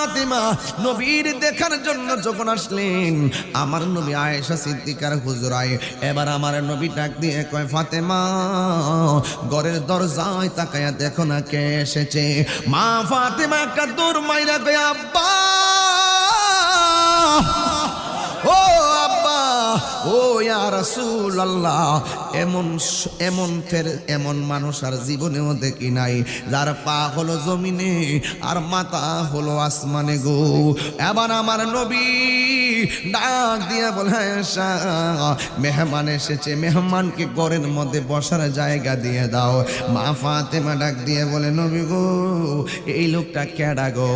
ফাতেমা নবীর দেখার জন্য যখন আসলেন, আমার নবী আয়েশা সিদ্দিকার হুজরায় এবার আমার নবী ডাক দিয়ে কয়, ফাতেমা ঘরের দরজায় তাকায়া দেখো না কে এসেছে। মা ফাতেমা একটা দৌড় মাইরা কয়, আব্বা ও আব্বা ও ইয়া রাসূলুল্লাহ। এমন মানুষ আর জীবনেও দেখি নাই, যার পা হলো জমিনে আর মাথা হলো আসমানে গো। এবার আমার নবী ডাক দিয়ে বলে, আয়েশা মেহমান এসেছে, মেহমানকে ঘরের মধ্যে বসার জায়গা দিয়ে দাও। মা ফাতেমা ডাক দিয়ে বলে, নবী গো এই লোকটা কেডা গো?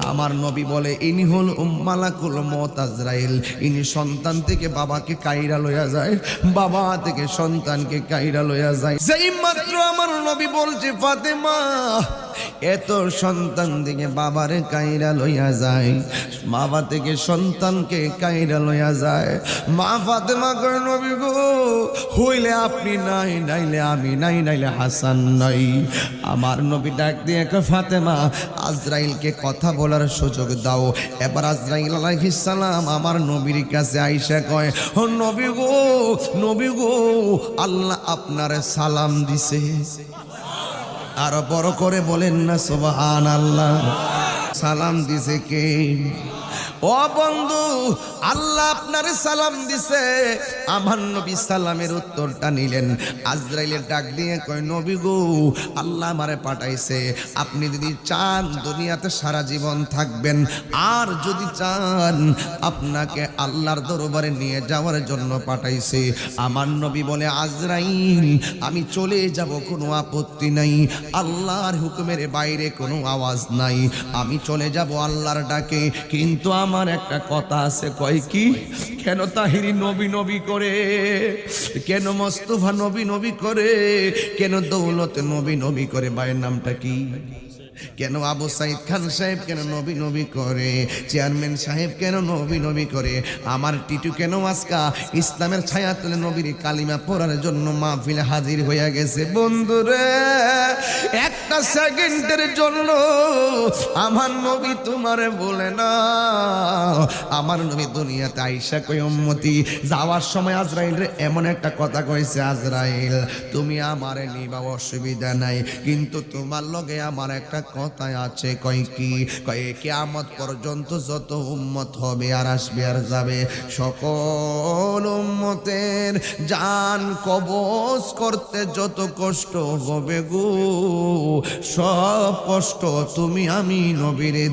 আমার নবী বলে, ইনি হল মালাকুল মউত আজরাইল। ইনি সন্তান থেকে বাবাকে কাইরা লইয়া যায়, বাবা থেকে সন্তানকে কাইরা লইয়া যায়। যেই মাত্র আমার নবী বলছে, ফাতেমা এত সন্তান থেকে বাবারে কাইরা লইয়া যায়, বাবা থেকে সন্তানকে কাইরা লইয়া যায়। মা ফাতেমা কয়, নবী গো হইলে আপনি নাই, নাইলে আমি নাই, নাইলে হাসান নাই। আমার নবী ডাক দিয়ে কয়, ফাতেমা আজরাইলকে কথা বলার সুযোগ দাও। এবার আজরাইল আলাইহিস সালাম আমার নবীর কাছে আইসা কয়, ও নবী গো, নবী গো আল্লাহ আপনারে সালাম দিছে। আর বড় করে বলেন না সুবহানাল্লাহ। সালাম দিছে কে? ও বন্ধু, আল্লাহ আপনারে সালাম দিছে। আমার নবী সালামের উত্তরটা নিলেন। আজরাইলের ডাক দিয়ে কয়, নবী গো আল্লাহ আমারে পাঠাইছে, আপনি যদি চান দুনিয়াতে সারা জীবন থাকবেন, আর যদি চান আপনাকে আল্লাহর দরবারে নিয়ে যাওয়ার জন্য পাঠাইছে। আমার নবী বলে, আজরাইল আমি চলে যাব, কোনো আপত্তি নাই, আল্লাহর হুকুমের বাইরে কোনো আওয়াজ নাই, আমি চলে যাব আল্লাহর ডাকে। কিন্তু আমার একটা কথা আছে। কয় কি? কেন তাহিরি নবী নবী করে, কেন মোস্তফা নবী নবী করে, কেন দৌলত নবী নবী করে? ভাইয়ের নামটা কি? কেন আবু সাইদ খান সাহেব কেন নবী নবী করে? চেয়ারম্যান সাহেব কেন নবী নবী করে? আমার টিটু কেন আজকা ইসলামের ছায়া তুলে নবীর কালিমা পড়ার জন্য মাহফিলে হাজির হয়ে গেছে? বন্ধুরে, একটা সেকেন্ডের জন্য আমার নবী তোমারে বলে না। আমার নবী দুনিয়াতে আইসা কই, উম্মতি যাওয়ার সময় আজরাইল এমন একটা কথা কইছে, আজরাইল তুমি আমারে নিবা অসুবিধা নাই, কিন্তু তোমার লগে আমার একটা কথা আছে। কয় কি? কয় কিয়ামত পর্যন্ত যত উম্মত হবে আর আসবে আর যাবে, সকল উম্মতের জান কবজ করতে যত কষ্ট হবে গো, সব কষ্ট তুমি আমি নবীরে